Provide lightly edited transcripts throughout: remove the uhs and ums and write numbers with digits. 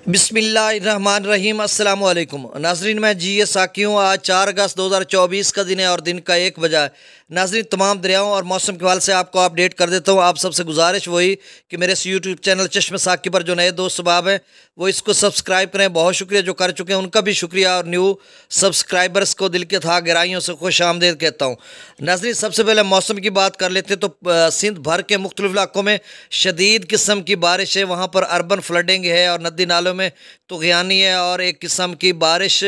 बिस्मिल्लाहिर्रहमानिर्रहीम अस्सलाम वालेकुम नाजरीन, मैं जी ए साकी हूँ। आज 4 अगस्त 2024 का दिन है और दिन का 1 बजा है। नाजरीन, तमाम दरियाओं और मौसम के हवाले से आपको अपडेट कर देता हूँ। आप सबसे गुजारिश वही कि मेरे इस यूट्यूब चैनल चश्मे साकी पर जो नए दोस्त सबाब हैं वो इसको सब्सक्राइब करें। बहुत शुक्रिया जो कर चुके हैं उनका भी शुक्रिया, और न्यू सब्सक्राइबर्स को दिल के था गहराइयों से खुश आमदेद कहता हूँ। नाजरीन, सबसे पहले मौसम की बात कर लेते हैं तो सिंध भर के मुख्तलिफ इलाकों में शदीद किस्म की बारिश है। वहाँ पर अर्बन फ्लडिंग है और नदी नालों में तुग़यानी है, और एक किस्म की बारिश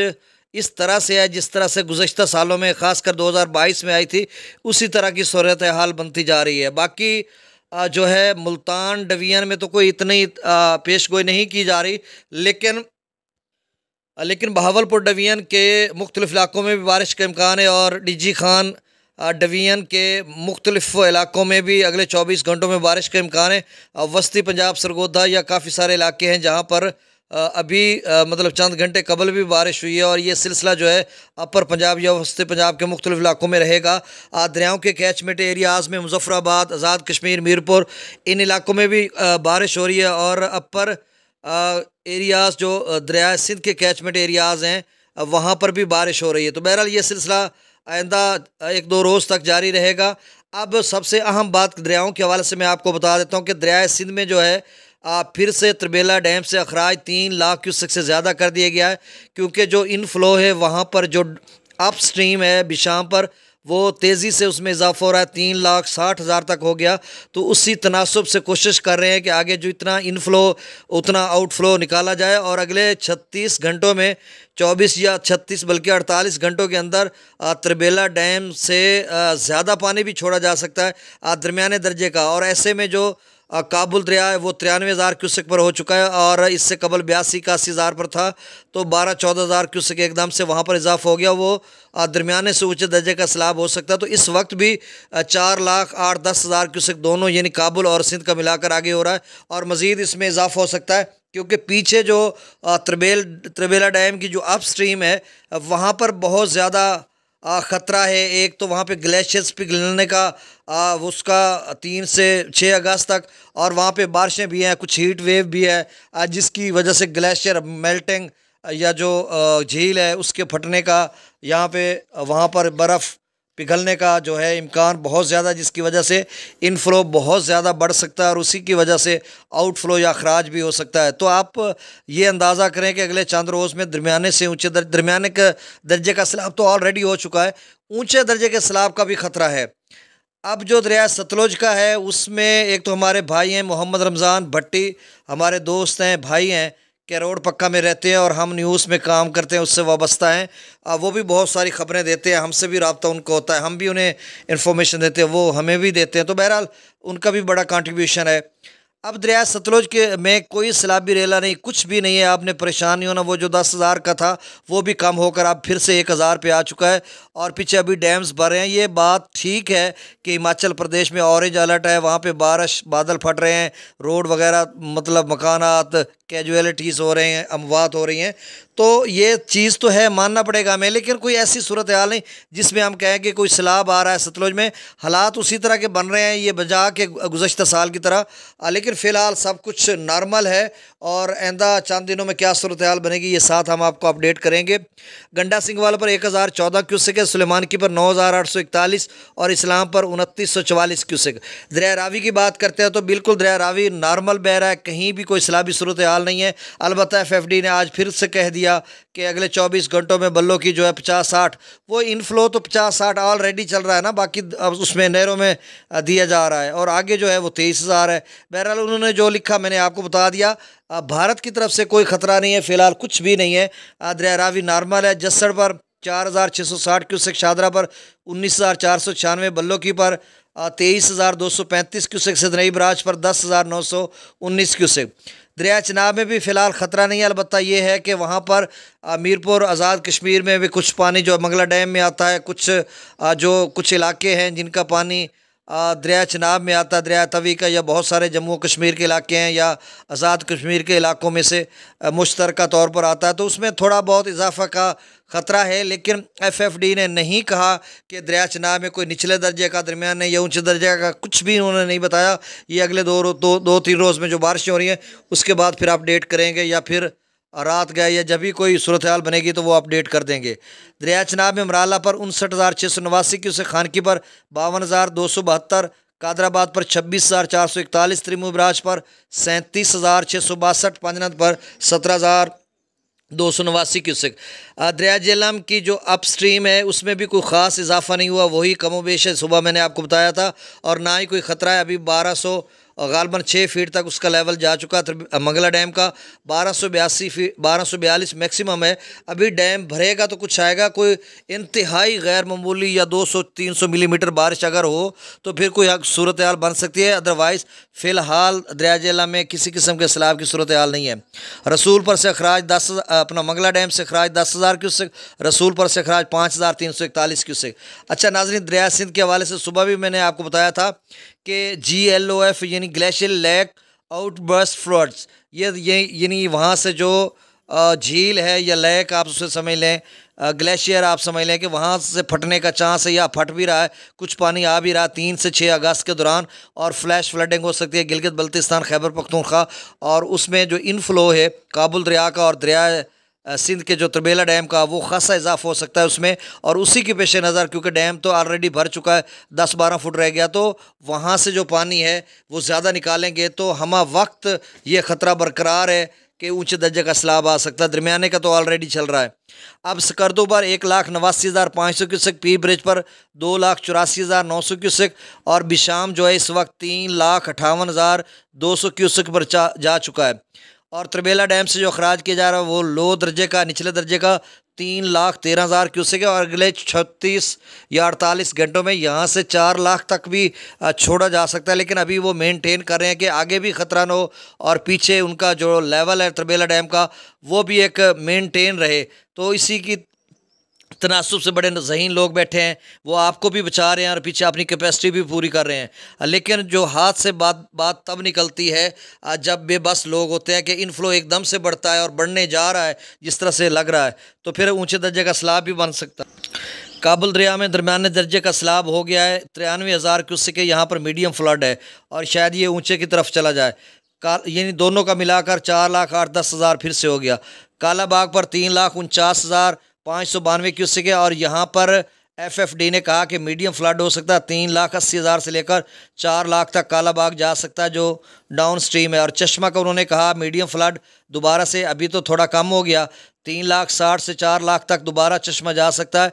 इस तरह से है जिस तरह से गुज़श्ता सालों में ख़ासकर 2022 में आई थी, उसी तरह की सूरत हाल बनती जा रही है। बाकी जो है मुल्तान डिवीज़न में तो कोई इतनी पेश गोई नहीं की जा रही, लेकिन बहावलपुर डिवीज़न के मुख्तलिफ इलाकों में भी बारिश का इम्कान है, और डीजी खान डिवीज़न के मुख्तलिफ इलाकों में भी अगले 24 घंटों में बारिश का इम्कान है। वस्ती पंजाब, सरगोधा या काफ़ी सारे इलाके हैं जहाँ पर अभी मतलब चंद घंटे कबल भी बारिश हुई है, और ये सिलसिला जो है अपर पंजाब या वस्ती पंजाब के मुख्तलिफ इलाकों में रहेगा। दरियाओं के कैचमेंट एरियाज़ में मुजफ्फराबाद, आज़ाद कश्मीर, मीरपुर, इन इलाकों में भी बारिश हो रही है, और अपर एरियाज़ जो दरिया सिंध के कैचमेंट एरियाज़ हैं वहाँ पर भी बारिश हो रही है। तो बहरहाल ये सिलसिला आइंदा 1-2 रोज़ तक जारी रहेगा। अब सबसे अहम बात दरियाओं के हवाले से मैं आपको बता देता हूँ कि दरिया सिंध में जो है फिर से त्रिबेला डैम से अखराज 3 लाख क्यूसेक से ज़्यादा कर दिया गया है, क्योंकि जो इनफ्लो है वहाँ पर जो अप स्ट्रीम है बिशाम पर वो तेज़ी से उसमें इजाफा हो रहा है, 3,60,000 तक हो गया। तो उसी तनासब से कोशिश कर रहे हैं कि आगे जो इतना इनफ्लो उतना आउटफ्लो निकाला जाए, और अगले 36 घंटों में 24 या 36 बल्कि 48 घंटों के अंदर त्रिबेला डैम से ज़्यादा पानी भी छोड़ा जा सकता है दरमियाने दर्जे का। और ऐसे में जो काबुल दरिया है वो 93,000 क्यूसेक पर हो चुका है, और इससे कबल 82-81,000 पर था। तो 12-14,000 क्यूसेक एकदम से वहाँ पर इजाफा हो गया। वो दरमियाने से ऊँचे दर्जे का सैलाब हो सकता है। तो इस वक्त भी 4,08,10,000 क्यूसेक दोनों यानी काबुल और सिंध का मिलाकर आगे हो रहा है, और मज़ीद इसमें इजाफा हो सकता है, क्योंकि पीछे जो त्रिबेला डैम की जो अप स्ट्रीम है वहाँ पर बहुत ज़्यादा ख़तरा है। एक तो वहाँ पे ग्लेशियर्स पिघलने का उसका 3 से 6 अगस्त तक, और वहाँ पे बारिशें भी हैं, कुछ हीट वेव भी है जिसकी वजह से ग्लेशियर मेल्टिंग या जो झील है उसके फटने का, यहाँ पे वहाँ पर बर्फ़ पिघलने का जो है इम्कान बहुत ज़्यादा, जिसकी वजह से इनफ्लो बहुत ज़्यादा बढ़ सकता है, और उसी की वजह से आउटफ्लो या अखराज भी हो सकता है। तो आप ये अंदाज़ा करें कि अगले चंद रोज़ में दरमियाने से ऊँचे दरमियाने के दर्जे का सैलाब तो ऑलरेडी हो चुका है, ऊँचे दर्जे के सैलाब का भी ख़तरा है। अब जो दरिया सतलुज का है उसमें एक तो हमारे भाई हैं मोहम्मद रमज़ान भट्टी, हमारे दोस्त हैं, भाई हैं कि रोड पक्का में रहते हैं और हम न्यूज़ में काम करते हैं, उससे वाबस्ता हैं। वो भी बहुत सारी ख़बरें देते हैं, हमसे भी रब्ता उनको होता है, हम भी उन्हें इन्फॉर्मेशन देते हैं, वो हमें भी देते हैं। तो बहरहाल उनका भी बड़ा कंट्रीब्यूशन है। अब दरिया सतलुज के में कोई सैलाबी रेला नहीं, कुछ भी नहीं है, आपने परेशान नहीं होना। वो जो 10,000 का था वो भी कम होकर अब फिर से 1,000 पे आ चुका है, और पीछे अभी डैम्स भर रहे हैं। ये बात ठीक है कि हिमाचल प्रदेश में ऑरेंज अलर्ट है, वहाँ पे बारिश बादल फट रहे हैं, रोड वगैरह मतलब मकानात कैजुअलिटीज़ हो रहे हैं, अमवात हो रही हैं। तो ये चीज़ तो है, मानना पड़ेगा हमें, लेकिन कोई ऐसी सूरत हाल नहीं जिसमें हम कहें कि कोई सैलाब आ रहा है सतलुज में। हालात उसी तरह के बन रहे हैं, ये बजा के गुज़श्ता साल की तरह, लेकिन फ़िलहाल सब कुछ नॉर्मल है। और आइंदा चंद दिनों में क्या सूरत हाल बनेगी ये साथ हम आपको अपडेट करेंगे। गंडा सिंह वाला पर 1,014 क्यूसेक है, सुलेमानकी पर 9,841, और इस्लाम पर 2,944 क्यूसेक। दरिया रावी की बात करते हैं तो बिल्कुल दरिया रावी नॉर्मल बह रहा है, कहीं भी कोई सैलाबी सूरत हाल नहीं है। अलबत्ता FFD ने आज फिर से कह दिया कि अगले 24 घंटों में बल्लों की जो है 50-60, वो इनफ्लो तो 50-60 ऑलरेडी चल रहा है ना, बाकी अब उसमें नहरों में दिया जा रहा है, और आगे जो है वो 23,000 है। बहरहाल उन्होंने जो लिखा मैंने आपको बता दिया। भारत की तरफ से कोई ख़तरा नहीं है, फ़िलहाल कुछ भी नहीं है। दरिया रावी नॉर्मल है। जस्सड़ पर 4,660 क्यूसेक, शादरा पर 19,496, बल्लों की पर 23,235 क्यूसेक, सिदनई बराज पर 10,919 क्यूसेक। दरिया चिनाब में भी फ़िलहाल ख़तरा नहीं है, अलबत्ता ये है कि वहाँ पर मीरपुर, आज़ाद कश्मीर में भी कुछ पानी जो मंगला डैम में आता है, कुछ इलाके हैं जिनका पानी दरिया चिनाब में आता है, दरिया तवी का, या बहुत सारे जम्मू कश्मीर के इलाके हैं या आज़ाद कश्मीर के इलाकों में से मुश्तरका तौर पर आता है, तो उसमें थोड़ा बहुत इजाफा का ख़तरा है। लेकिन FFD ने नहीं कहा कि दरिया चिनाब में कोई निचले दर्जे का, दरमियाने या ऊंचे दर्जे का, कुछ भी उन्होंने नहीं बताया। ये अगले 2-3 रोज़ में जो बारिशें हो रही हैं उसके बाद फिर अपडेट करेंगे, या फिर रात गए या जब भी कोई सूरत हाल बनेगी तो वो अपडेट कर देंगे। दरिया चनाब में मराला पर 59,689 क्यूसेक, खानकी पर 52,272, कादराबाद पर 26,441, त्रिमू बराज पर 37,662, पांजनद पर 17,289 क्यूसेक। दरिया जेहलम की जो अप स्ट्रीम है उसमें भी कोई ख़ास इजाफा नहीं हुआ, वही कमोबेश है, सुबह मैंने आपको बताया था, और ना ही कोई ख़तरा है। अभी 1200 गालबन 6 फीट तक उसका लेवल जा चुका। मंगला डैम का 1282 फीट 1242 मैक्सिमम है। अभी डैम भरेगा तो कुछ आएगा, कोई इंतहाई गैर मामूली या 200-300 मिलीमीटर बारिश अगर हो तो फिर कोई सूरत हाल बन सकती है। अदरवाइज़ फ़िलहाल दरिया जेहलम में किसी किस्म के सैलाब की सूरत हाल नहीं है। रसूलपुर से अखराज 10, अपना मंगला डैम से अखराज 10,000 क्यूसेक, रसूलपुर से अखराज 5,341 क्यूसेक। अच्छा नाज़रीन, दरिया सिंध के हवाले से सुबह भी मैंने आपको बताया था कि GLOF यानी ग्लेशियल लेक आउटबर्स्ट फ्लड्स, ये यानी वहाँ से जो झील है या लेक आप उसे समझ लें, ग्लेशियर आप समझ लें कि वहाँ से फटने का चांस है या फट भी रहा है, कुछ पानी आ भी रहा है 3 से 6 अगस्त के दौरान, और फ्लैश फ्लडिंग हो सकती है गिलगित बल्तिस्तान खैबर पख्तूनख्वा, और उसमें जो इनफ्लो है काबुल दरिया का और दरिया सिंध के जो तरबेला डैम का वो खासा इजाफा हो सकता है उसमें। और उसी के पेश नज़र क्योंकि डैम तो ऑलरेडी भर चुका है, 10-12 फुट रह गया, तो वहाँ से जो पानी है वो ज़्यादा निकालेंगे तो हमा वक्त ये ख़तरा बरकरार है कि ऊंचे दर्जे का सैलाब आ सकता है। दरमियाने का तो ऑलरेडी चल रहा है। अब स्कर्दो पर 1,89,500 क्यूसेक, पी ब्रिज पर 2,84,900 क्यूसेक, और बिशाम जो है इस वक्त 3,58,200 क्यूसेक पर जा चुका है। और तरबेला डैम से जो अखराज किया जा रहा है वो लो दर्जे का, निचले दर्जे का 3,13,000 क्यूसेक है, और अगले 36 या 48 घंटों में यहाँ से 4 लाख तक भी छोड़ा जा सकता है। लेकिन अभी वो मेंटेन कर रहे हैं कि आगे भी ख़तरा न हो और पीछे उनका जो लेवल है तरबेला डैम का वो भी एक मेंटेन रहे। तो इसी की तनासुब से बड़े ज़हीन लोग बैठे हैं, वो आपको भी बचा रहे हैं और पीछे अपनी कैपेसिटी भी पूरी कर रहे हैं। लेकिन जो हाथ से बात तब निकलती है जब बेबस लोग होते हैं कि इनफ्लो एकदम से बढ़ता है और बढ़ने जा रहा है जिस तरह से लग रहा है, तो फिर ऊंचे दर्जे का सैलाब भी बन सकता है। काबुल दरिया में दरमियाने दर्जे का सैलाब हो गया है, 93,000 क्यूसेक, यहाँ पर मीडियम फ्लड है और शायद ये ऊँचे की तरफ चला जाए। यानी दोनों का मिलाकर 4,08,10,000 फिर से हो गया। कालाबाग पर 3,49,592 क्यूसेक है, और यहाँ पर FFD ने कहा कि मीडियम फ्लड हो सकता है, 3,80,000 से लेकर 4 लाख तक कालाबाग जा सकता है जो डाउन स्ट्रीम है। और चश्मा का उन्होंने कहा मीडियम फ्लड दोबारा से अभी तो थोड़ा कम हो गया, 3,60,000 से 4 लाख तक दोबारा चश्मा जा सकता है।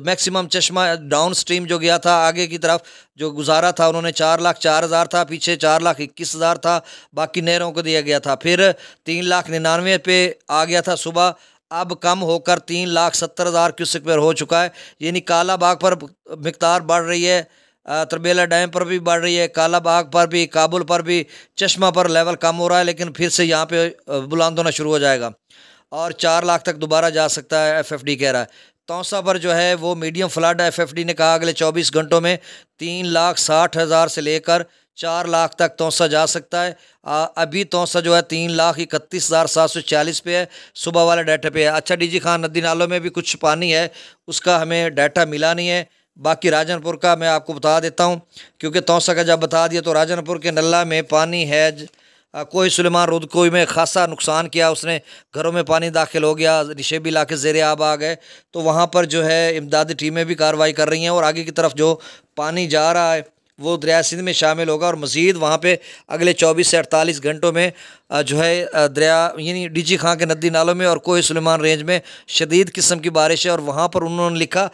मैक्सिमम चश्मा डाउन स्ट्रीम जो गया था आगे की तरफ जो गुजारा था उन्होंने 4,04,000 था, पीछे 4,21,000 था, बाकी नहरों को दिया गया था। फिर 3,99,000 पे आ गया था सुबह, अब कम होकर 3,70,000 क्यूसेक पर हो चुका है। यानी काला बाग पर मिकदार बढ़ रही है, तरबेला डैम पर भी बढ़ रही है, काला बाग पर भी, काबुल पर भी, चश्मा पर लेवल कम हो रहा है, लेकिन फिर से यहाँ पे बुलंद होना शुरू हो जाएगा और 4 लाख तक दोबारा जा सकता है, FFD कह रहा है। तौसा पर जो है वो मीडियम फ्लड है, FFD ने कहा अगले 24 घंटों में 3,60,000 से लेकर 4 लाख तक तौसा जा सकता है। अभी तौसा जो है 3,31,740 पे है, सुबह वाले डाटा पे है। अच्छा DG खान नदी नालों में भी कुछ पानी है, उसका हमें डाटा मिला नहीं है। बाकी राजनपुर का मैं आपको बता देता हूँ, क्योंकि तौसा का जब बता दिया तो राजनपुर के नल्ला में पानी है। कोई सुलेमान रुदकोई में खासा नुकसान किया उसने, घरों में पानी दाखिल हो गया, निशेबी इलाके ज़ेरे आब आ गए, तो वहाँ पर जो है इमदादी टीमें भी कार्रवाई कर रही हैं और आगे की तरफ जो पानी जा रहा है वो दरिया सिंध में शामिल होगा। और मज़ीद वहाँ पे अगले 24 से 48 घंटों में जो है दरिया यानी DG खां के नदी नालों में और कोई सुलेमान रेंज में शदीद किस्म की बारिश है। और वहाँ पर उन्होंने लिखा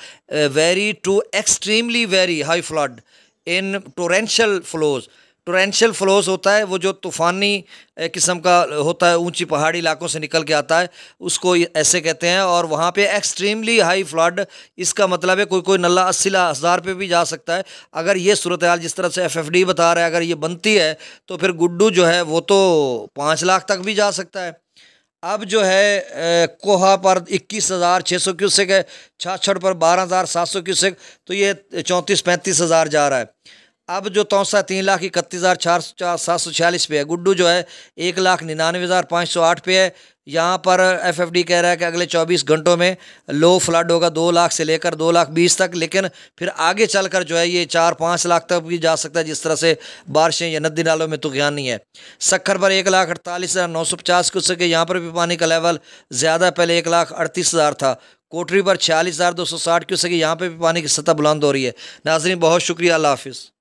very to extremely very high flood in torrential flows. Torrential flows होता है वो जो तूफ़ानी किस्म का होता है, ऊंची पहाड़ी इलाकों से निकल के आता है, उसको ऐसे कहते हैं। और वहाँ पे एक्सट्रीमली हाई फ्लड, इसका मतलब है कोई कोई नल्ला 80,000 पे भी जा सकता है। अगर ये सूरत हाल जिस तरह से FFD बता रहा है अगर ये बनती है तो फिर गुड्डू जो है वो तो 5 लाख तक भी जा सकता है। अब जो है कोहा पर 21,600 क्यूसेक है, छाछड़ पर 12,700 क्यूसेक, तो ये 34-35,000 जा रहा है। अब जो तौसा 3,31,746 पे है, गुड्डू जो है 1,99,508 पे है, यहाँ पर FFD कह रहा है कि अगले 24 घंटों में लो फ्लड होगा 2 लाख से लेकर 2,20,000 तक, लेकिन फिर आगे चलकर जो है ये 4-5 लाख तक भी जा सकता है, जिस तरह से बारिशें या नदी नालों में तूफ़ान नहीं है। सक्खर पर 1,48,950 क्यूसेक के, यहाँ पर भी पानी का लेवल ज़्यादा, पहले 1,38,000 था। कोटरी पर 46,260 क्यूसेक, यहाँ पर भी पानी की सतह बुलंद हो रही है। नाज़रीन बहुत शुक्रिया, अल्लाह हाफ़िज़।